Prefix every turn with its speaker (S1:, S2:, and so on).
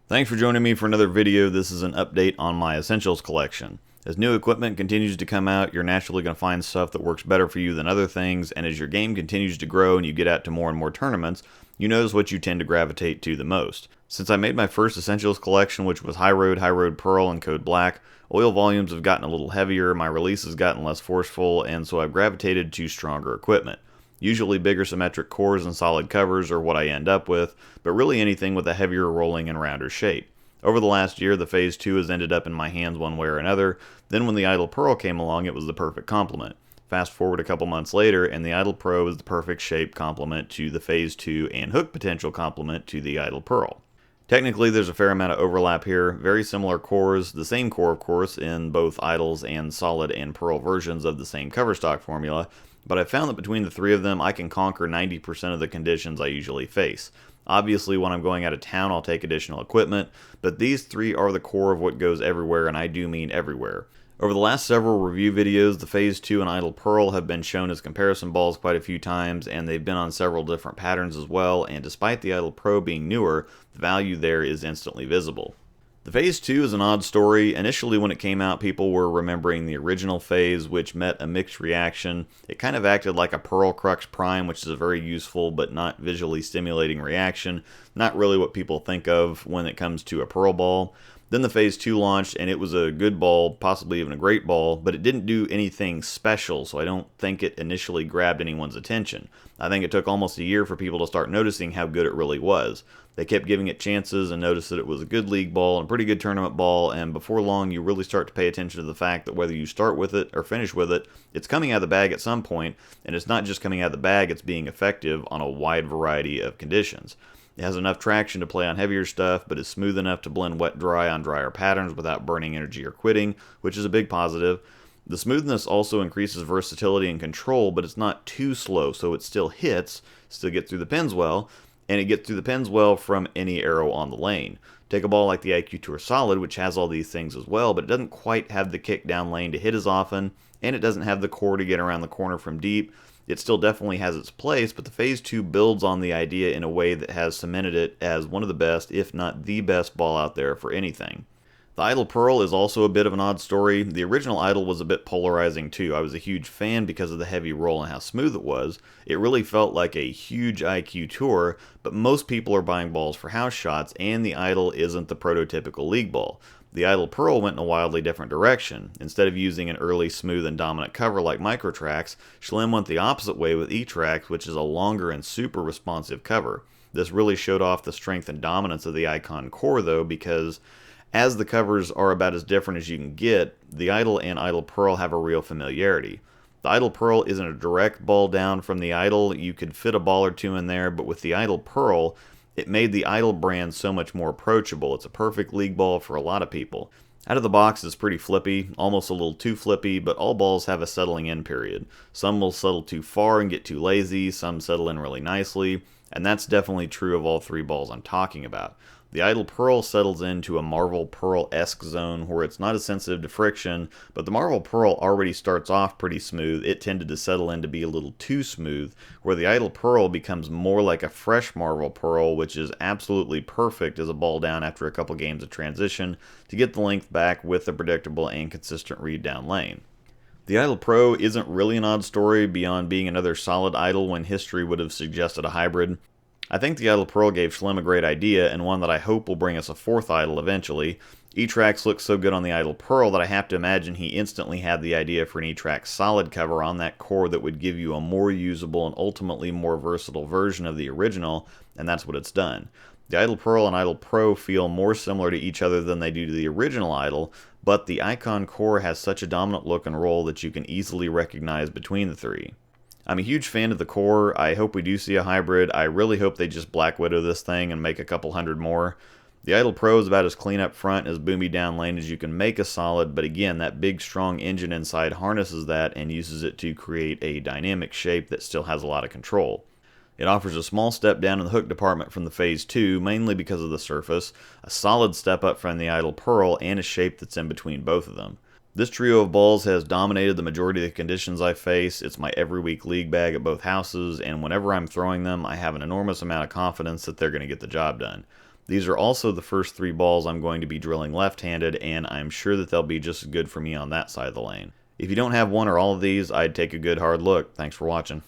S1: Thanks for joining me for another video. This is an update on my Essentials collection. As new equipment continues to come out, you're naturally going to find stuff that works better for you than other things, and as your game continues to grow and you get out to more and more tournaments, you notice what you tend to gravitate to the most. Since I made my first Essentials collection, which was High Road Pearl, and Code Black, oil volumes have gotten a little heavier, my release has gotten less forceful, and so I've gravitated to stronger equipment. Usually bigger symmetric cores and solid covers are what I end up with, but really anything with a heavier rolling and rounder shape. Over the last year, the Phaze 2 has ended up in my hands one way or another. Then when the Idle Pearl came along, it was the perfect complement. Fast forward a couple months later, and the Idle Pro is the perfect shape complement to the Phaze 2 and hook potential complement to the Idle Pearl. Technically, there's a fair amount of overlap here. Very similar cores, the same core of course, in both Idles and Solid and Pearl versions of the same cover stock formula, but I found that between the three of them, I can conquer 90% of the conditions I usually face. Obviously, when I'm going out of town, I'll take additional equipment, but these three are the core of what goes everywhere, and I do mean everywhere. Over the last several review videos, the Phaze 2 and Idle Pearl have been shown as comparison balls quite a few times, and they've been on several different patterns as well, and despite the Idle Pro being newer, the value there is instantly visible. The Phaze 2 is an odd story. Initially when it came out, people were remembering the original Phaze, which met a mixed reaction. It kind of acted like a Pearl Crux Prime, which is a very useful but not visually stimulating reaction. Not really what people think of when it comes to a Pearl ball. Then the Phaze 2 launched, and it was a good ball, possibly even a great ball, but it didn't do anything special, so I don't think it initially grabbed anyone's attention. I think it took almost a year for people to start noticing how good it really was. They kept giving it chances and noticed that it was a good league ball and a pretty good tournament ball, and before long you really start to pay attention to the fact that whether you start with it or finish with it, it's coming out of the bag at some point, and it's not just coming out of the bag, it's being effective on a wide variety of conditions. It has enough traction to play on heavier stuff, but is smooth enough to blend wet-dry on drier patterns without burning energy or quitting, which is a big positive. The smoothness also increases versatility and control, but it's not too slow, so it still hits, still gets through the pins well, and it gets through the pins well from any arrow on the lane. Take a ball like the IQ Tour Solid, which has all these things as well, but it doesn't quite have the kick down lane to hit as often, and it doesn't have the core to get around the corner from deep. It still definitely has its place, but the Phaze 2 builds on the idea in a way that has cemented it as one of the best, if not the best ball out there for anything. The Idle Pearl is also a bit of an odd story. The original Idle was a bit polarizing too. I was a huge fan because of the heavy roll and how smooth it was. It really felt like a huge IQ Tour, but most people are buying balls for house shots, and the Idle isn't the prototypical league ball. The Idle Pearl went in a wildly different direction. Instead of using an early, smooth, and dominant cover like Microtracks, Schlim went the opposite way with E-Tracks, which is a longer and super responsive cover. This really showed off the strength and dominance of the Icon core though, because as the covers are about as different as you can get, the Idle and Idle Pearl have a real familiarity. The Idle Pearl isn't a direct ball down from the Idle. You could fit a ball or two in there, but with the Idle Pearl, it made the Idle brand so much more approachable. It's a perfect league ball for a lot of people. Out of the box, it's pretty flippy, almost a little too flippy, but all balls have a settling in period. Some will settle too far and get too lazy, some settle in really nicely, and that's definitely true of all three balls I'm talking about. The Idle Pearl settles into a Marvel Pearl-esque zone where it's not as sensitive to friction, but the Marvel Pearl already starts off pretty smooth. It tended to settle in to be a little too smooth, where the Idle Pearl becomes more like a fresh Marvel Pearl, which is absolutely perfect as a ball down after a couple games of transition to get the length back with a predictable and consistent read down lane. The Idle Pro isn't really an odd story beyond being another solid Idle when history would have suggested a hybrid. I think the Idle Pearl gave Schlim a great idea, and one that I hope will bring us a fourth Idle eventually. E-Tracks looks so good on the Idle Pearl that I have to imagine he instantly had the idea for an E-Tracks solid cover on that core that would give you a more usable and ultimately more versatile version of the original, and that's what it's done. The Idle Pearl and Idle Pro feel more similar to each other than they do to the original Idle, but the Icon core has such a dominant look and roll that you can easily recognize between the three. I'm a huge fan of the core. I hope we do see a hybrid. I really hope they just Black Widow this thing and make a couple hundred more. The Idle Pro is about as clean up front as boomy down lane as you can make a solid, but again, that big strong engine inside harnesses that and uses it to create a dynamic shape that still has a lot of control. It offers a small step down in the hook department from the Phaze 2, mainly because of the surface, a solid step up from the Idle Pearl, and a shape that's in between both of them. This trio of balls has dominated the majority of the conditions I face. It's my every week league bag at both houses, and whenever I'm throwing them, I have an enormous amount of confidence that they're going to get the job done. These are also the first 3 balls I'm going to be drilling left-handed, and I'm sure that they'll be just as good for me on that side of the lane. If you don't have one or all of these, I'd take a good hard look. Thanks for watching.